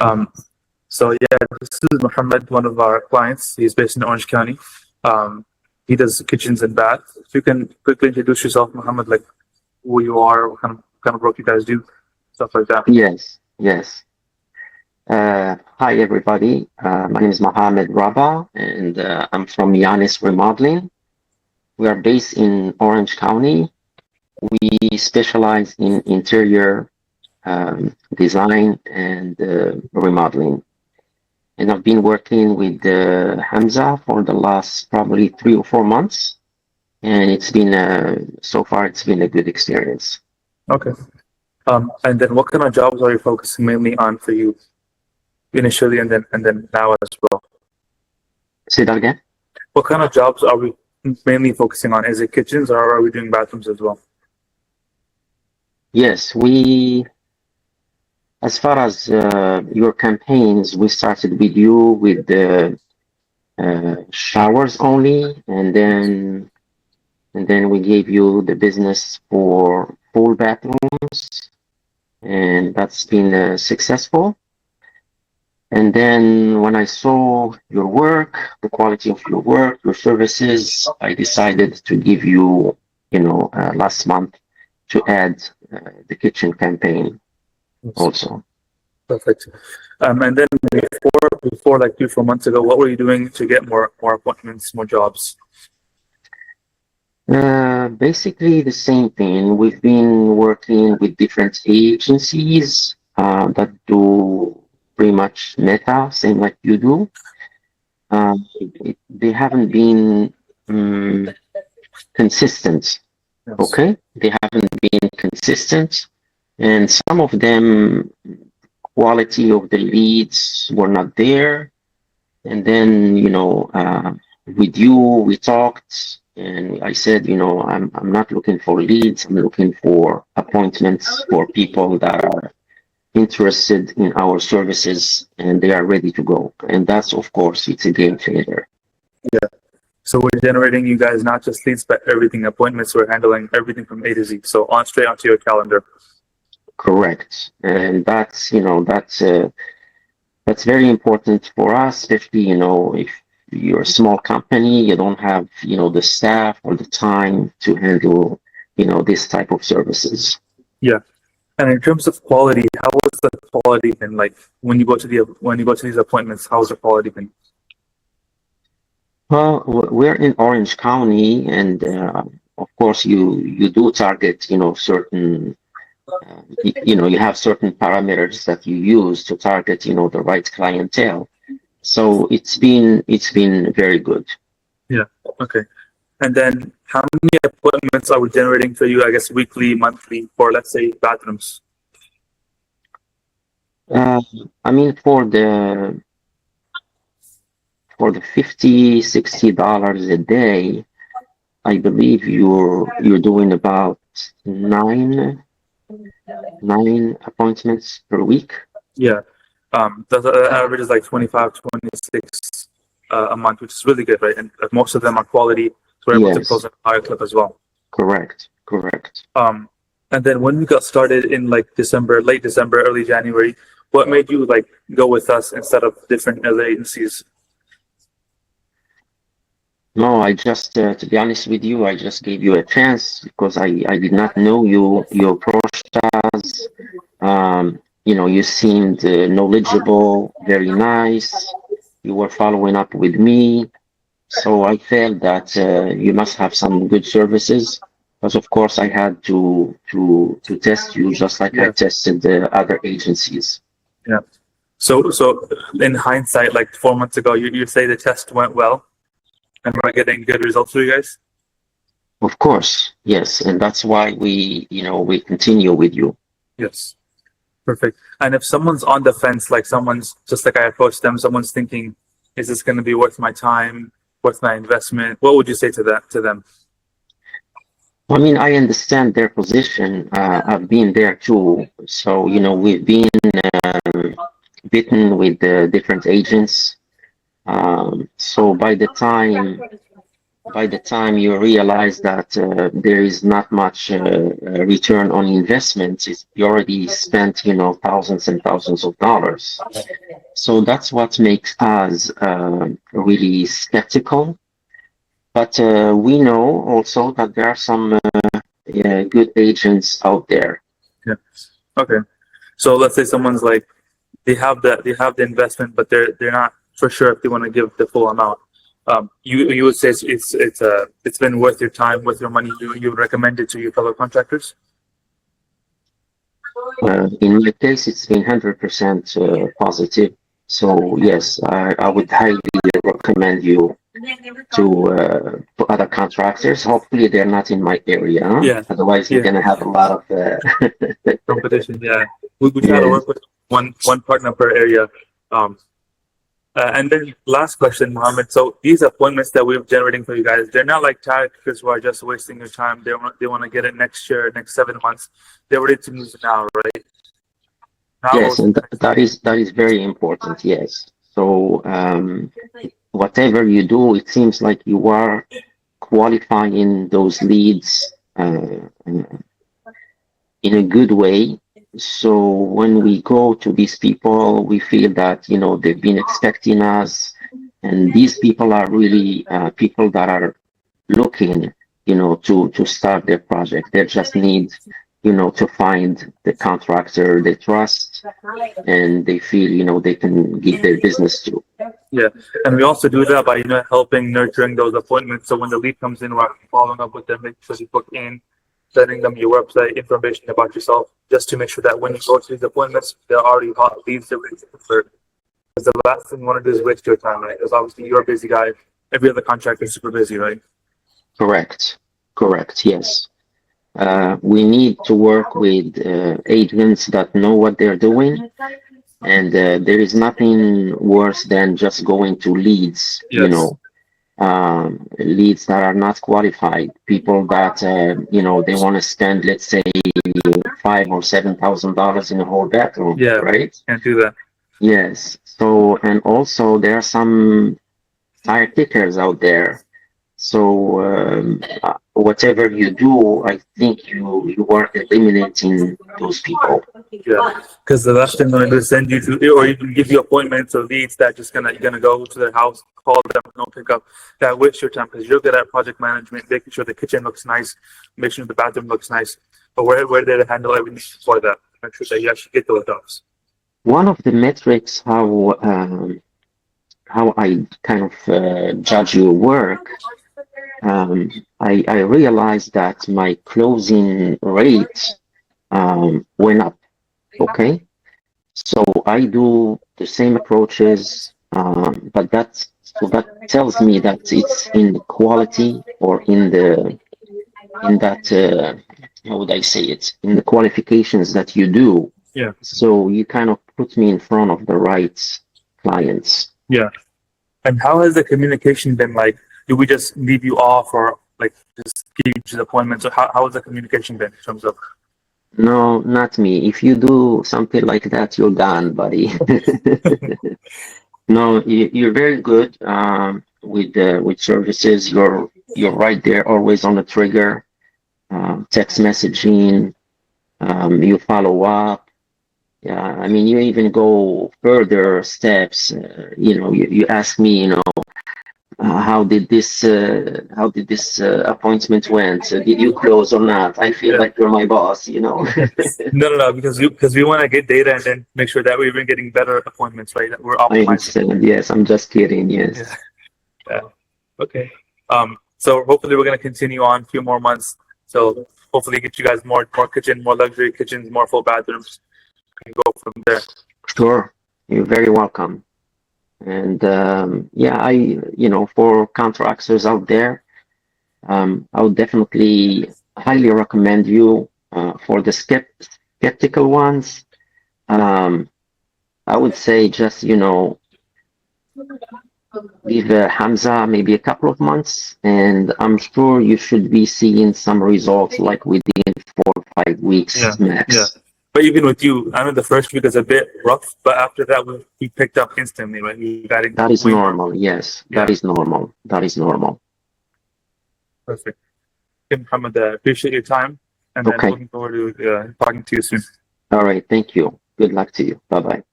Um, so yeah, this is Muhammad, one of our clients. He's based in Orange County. Um, he does kitchens and baths. If you can quickly introduce yourself, Muhammad, like who you are, what kind of work you guys do, stuff like that. Yes, yes. Hi, everybody. My name is Mohammed Rabah, and I'm from Yanis Remodeling. We are based in Orange County. We specialize in interior design and remodeling. And I've been working with Hamza for the last probably 3 or 4 months, and so far it's been a good experience. Okay. And then what kind of jobs are you focusing mainly on for you initially, and then now as well? Say that again? What kind of jobs are we mainly focusing on? Is it kitchens or are we doing bathrooms as well? Yes, as far as your campaigns, we started with you with the showers only, and then we gave you the business for full bathrooms, and that's been successful. And then when I saw your work, the quality of your work, your services, I decided to give you, last month to add the kitchen campaign Yes. also. Perfect. And then before like 3 4 months ago, what were you doing to get more appointments, more jobs? Basically the same thing. We've been working with different agencies that do pretty much meta, same like you do. They haven't been consistent, Yes. okay? They haven't been consistent, and some of them, quality of the leads were not there. And then, with you, we talked, and I said, I'm not looking for leads. I'm looking for appointments for people that are interested in our services and they are ready to go. And that's, of course, it's a game changer. Yeah. So we're generating you guys not just leads, but everything, appointments. We're handling everything from A to Z. So on straight onto your calendar. Correct. And that's very important for us, especially, if you're a small company, you don't have, the staff or the time to handle, this type of services. Yeah. And in terms of quality, how was the quality been like when you go to these appointments? How's the quality been? Well, we're in Orange County, and of course, you do target, certain, you have certain parameters that you use to target, the right clientele. So it's been very good. Yeah. Okay. And then how many appointments are we generating for you? I guess weekly, monthly, for let's say bathrooms. Uh, I mean, for the 50, $60 a day, I believe you're doing about nine appointments per week. Yeah. The average is like 25, 26 a month, which is really good, right? And most of them are quality, so we're able to close Yes, in a higher clip as well. correct. Um, and then when we got started in like December, late December, early January, what made you like go with us instead of different other agencies? No, to be honest with you, I just gave you a chance because I did not know you. You approached us. You seemed knowledgeable, very nice. You were following up with me. So I felt that you must have some good services. Because of course I had to test you just like I Yeah, tested the other agencies. yeah. So in hindsight, like 4 months ago, you say the test went well and we're getting good results for you guys? Of course, yes, and that's why we continue with you. Yes. Perfect. And if someone's on the fence, like someone's just like I approached them, someone's thinking, is this going to be worth my time, worth my investment? What would you say to them? I mean, I understand their position. I've been there too. So, we've been bitten with the different agents. So by the time by the time you realize that there is not much return on investment, you already spent, thousands and thousands of dollars. So that's what makes us really skeptical. But we know also that there are some good agents out there. Yeah. Okay. So let's say someone's like, they have the investment, but they're not for sure if they want to give the full amount. You would say it's been worth your time, worth your money. You would recommend it to your fellow contractors. In my case, it's been 100% positive. So yes, I would highly recommend you to other contractors. Hopefully, they're not in my area. Yeah. Otherwise, you're Yeah. gonna have a lot of Competition. Yeah. We try to yes. work with one partner per area. Um, and then last question, Mohammed. So these appointments that we're generating for you guys, they're not like tactics who are just wasting your time. They want to get it next year, next 7 months. They're ready to move now, right? Now Yes, goes and the next. that is very important. Yes. So whatever you do, it seems like you are qualifying those leads in a good way. So when we go to these people, we feel that, they've been expecting us, and these people are really people that are looking, to start their project. They just need, to find the contractor they trust and they feel, they can give their business to. Yeah, and we also do that by helping nurturing those appointments. So when the lead comes in, we're following up with them, making sure you book in, sending them your website information about yourself, just to make sure that when you go to these appointments, they're already hot leads they're ready to convert. Because the last thing you want to do is waste your time, right? Because obviously you're a busy guy. Every other contractor is super busy, right? Correct, yes. We need to work with agents that know what they're doing, and there is nothing worse than just going to leads, Yes. leads that are not qualified, people that they want to spend, let's say, $5,000 or $7,000 in a whole bathroom, Yeah, right? can't do that. Yes. So, and also there are some tire kickers out there. So, whatever you do, I think you are eliminating those people. Yeah, because the last thing I'm gonna do is send you to, or even give you appointments or leads that just you're gonna go to their house, call them, no pickup. That wastes your time because you're good at project management, making sure the kitchen looks nice, making sure the bathroom looks nice. But we're there to handle everything for that. Make sure that you actually get those jobs. One of the metrics how I kind of judge your work, I realized that my closing rate went up. Okay, so I do the same approaches, but that tells me that it's in the quality or in that how would I say it, in the qualifications that you do. Yeah, So you kind of put me in front of the right clients. yeah. And how has the communication been like? Do we just leave you off or like just give you the appointments? Or how has the communication been in terms of? No, not me. If you do something like that, you're gone, buddy. No, you're very good with services. You're right there, always on the trigger. Text messaging. You follow up. Yeah, I mean, you even go further steps. You ask me, how did this appointment went? Did you close or not? I feel Yeah. like you're my boss. No, because we want to get data and then make sure that we're even getting better appointments, right? That we're I optimizing. understand. Yes, I'm just kidding. Yeah. Yes. Yeah. Okay. So hopefully we're gonna continue on a few more months. So hopefully get you guys more kitchen, more luxury kitchens, more full bathrooms, and go from there. Sure. You're very welcome. And yeah, for contractors out there, I would definitely highly recommend you. For the skeptical ones, um, I would say just, give Hamza maybe a couple of months, and I'm sure you should be seeing some results like within 4 or 5 weeks Yeah. max. But even with you, I know the first week is a bit rough, but after that we picked up instantly, right? We got That is way more. normal. Yes, that Yeah. is normal. That is normal. Perfect. Okay, Muhammad, appreciate your time, and then Okay. looking forward to talking to you soon. All right. Thank you. Good luck to you. Bye bye.